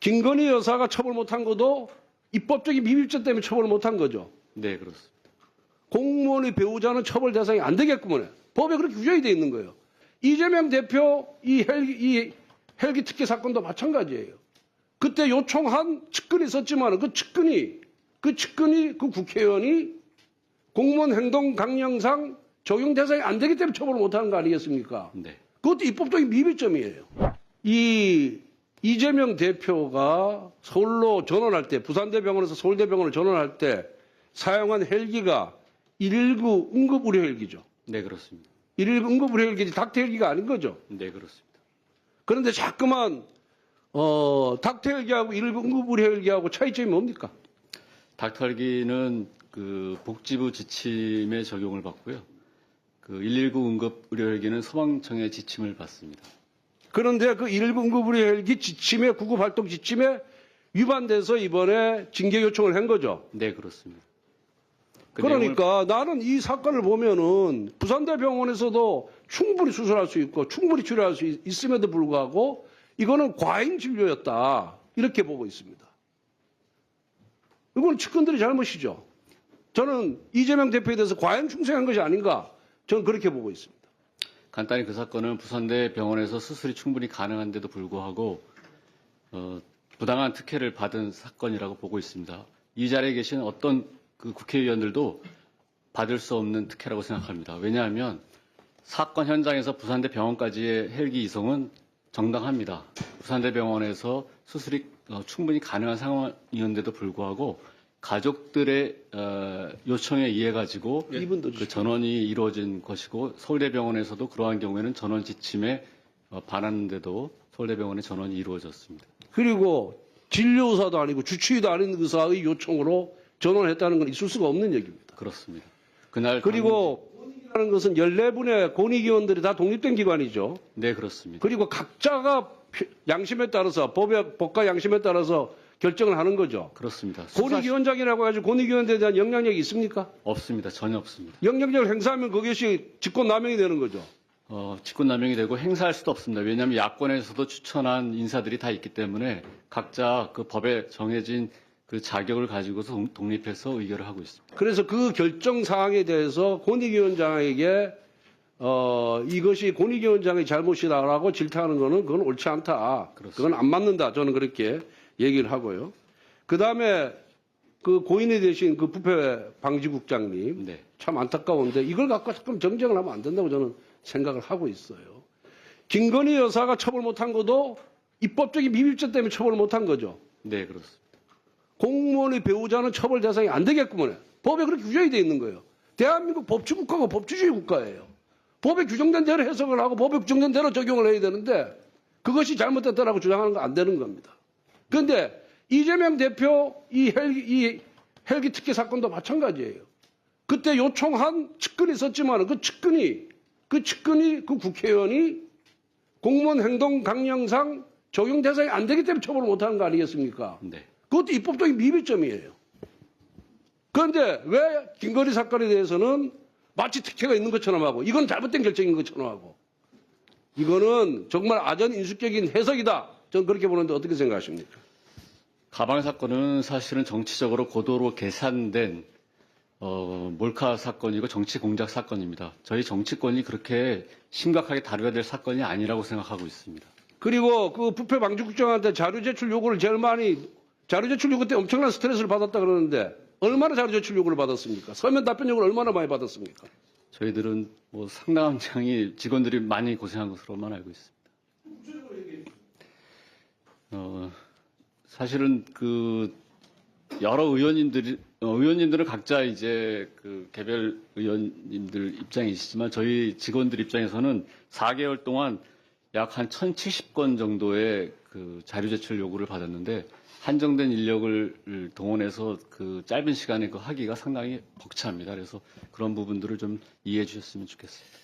김건희 여사가 처벌 못한 것도 입법적인 비밀죄 때문에 처벌 못한 거죠. 네, 그렇습니다. 공무원의 배우자는 처벌 대상이 안 되게끔 법에 그렇게 규정이 돼 있는 거예요. 이재명 대표 이 헬기 특혜 사건도 마찬가지예요. 그때 요청한 측근이 있었지만 그 측근이 그 국회의원이 공무원 행동 강령상 적용 대상이 안 되기 때문에 처벌을 못하는 거 아니겠습니까? 네. 그것도 입법적인 비밀점이에요. 이재명 대표가 서울로 전원할 때, 부산대병원에서 서울대병원을 전원할 때 사용한 헬기가 119 응급의료 헬기죠. 네, 그렇습니다. 119 응급의료 헬기지 닥터 헬기가 아닌 거죠. 네, 그렇습니다. 그런데 자꾸만 닥터 헬기하고 119 응급의료 헬기하고 차이점이 뭡니까? 닥터 헬기는 그 복지부 지침에 적용을 받고요. 그 119 응급 의료 헬기는 소방청의 지침을 받습니다. 그런데 그 119 응급의료 헬기 지침에 구급 활동 지침에 위반돼서 이번에 징계 요청을 한 거죠. 네, 그렇습니다. 그러니까 나는 이 사건을 보면은 부산대병원에서도 충분히 수술할 수 있고 충분히 치료할 수 있음에도 불구하고 이거는 과잉 진료였다. 이렇게 보고 있습니다. 이건 측근들의 잘못이죠. 저는 이재명 대표에 대해서 과잉 충성한 것이 아닌가. 저는 그렇게 보고 있습니다. 간단히 그 사건은 부산대 병원에서 수술이 충분히 가능한데도 불구하고 부당한 특혜를 받은 사건이라고 보고 있습니다. 이 자리에 계신 어떤 그 국회의원들도 받을 수 없는 특혜라고 생각합니다. 왜냐하면 사건 현장에서 부산대 병원까지의 헬기 이송은 정당합니다. 부산대 병원에서 수술이 충분히 가능한 상황이었는데도 불구하고 가족들의 요청에 의해 가지고 그 전원이 이루어진 것이고 서울대병원에서도 그러한 경우에는 전원 지침에 반하는데도 서울대병원의 전원이 이루어졌습니다. 그리고 진료의사도 아니고 주치의도 아닌 의사의 요청으로 전원했다는 건 있을 수가 없는 얘기입니다. 그렇습니다. 그날 그리고 권익위라는 것은 14분의 권익위원들이 다 독립된 기관이죠. 네, 그렇습니다. 그리고 각자가 양심에 따라서 법과 양심에 따라서 결정을 하는 거죠. 그렇습니다. 권익위원장이라고 해가지고 권익위원들에 대한 영향력이 있습니까? 없습니다. 전혀 없습니다. 영향력을 행사하면 그것이 직권남용이 되는 거죠. 직권남용이 되고 행사할 수도 없습니다. 왜냐하면 야권에서도 추천한 인사들이 다 있기 때문에 각자 그 법에 정해진 그 자격을 가지고서 독립해서 의결을 하고 있습니다. 그래서 그 결정 사항에 대해서 권익위원장에게 이것이 권익위원장의 잘못이다라고 질타하는 것은 그건 옳지 않다. 그렇습니다. 그건 안 맞는다. 저는 그렇게 얘기를 하고요. 그 다음에 그 고인이 되신 그 부패 방지국장님 네. 참 안타까운데 이걸 갖고 조금 정쟁을 하면 안 된다고 저는 생각을 하고 있어요. 김건희 여사가 처벌 못한 것도 입법적인 비밀죄 때문에 처벌 못한 거죠. 네, 그렇습니다. 공무원의 배우자는 처벌 대상이 안 되게끔 법에 그렇게 규정이 돼 있는 거예요. 대한민국 법치국가가 법치주의 국가예요. 법에 규정된 대로 해석을 하고 법에 규정된 대로 적용을 해야 되는데 그것이 잘못됐다라고 주장하는 건 안 되는 겁니다. 그런데 이재명 대표 이 헬기 특혜 사건도 마찬가지예요. 그때 요청한 측근이 있었지만 그 측근이 그 국회의원이 공무원 행동 강령상 적용 대상이 안 되기 때문에 처벌을 못하는 거 아니겠습니까? 네. 그것도 입법적인 비밀점이에요. 그런데 왜 김건희 사건에 대해서는 마치 특혜가 있는 것처럼 하고 이건 잘못된 결정인 것처럼 하고 이거는 정말 아전인수격인 해석이다. 저는 그렇게 보는데 어떻게 생각하십니까? 가방 사건은 사실은 정치적으로 고도로 계산된 몰카 사건이고 정치 공작 사건입니다. 저희 정치권이 그렇게 심각하게 다뤄야 될 사건이 아니라고 생각하고 있습니다. 그리고 그 부패 방지국장한테 자료 제출 요구를 제일 많이 자료 제출 요구 때 엄청난 스트레스를 받았다 그러는데 얼마나 자료 제출 요구를 받았습니까? 서면 답변 요구를 얼마나 많이 받았습니까? 저희들은 뭐 상당한 장이 직원들이 많이 고생한 것으로만 알고 있습니다. 사실은 그 여러 의원님들은 각자 이제 그 개별 의원님들 입장이시지만 저희 직원들 입장에서는 4개월 동안 약 한 1,070건 정도의 그 자료 제출 요구를 받았는데 한정된 인력을 동원해서 그 짧은 시간에 그 하기가 상당히 벅차합니다. 그래서 그런 부분들을 좀 이해해 주셨으면 좋겠습니다.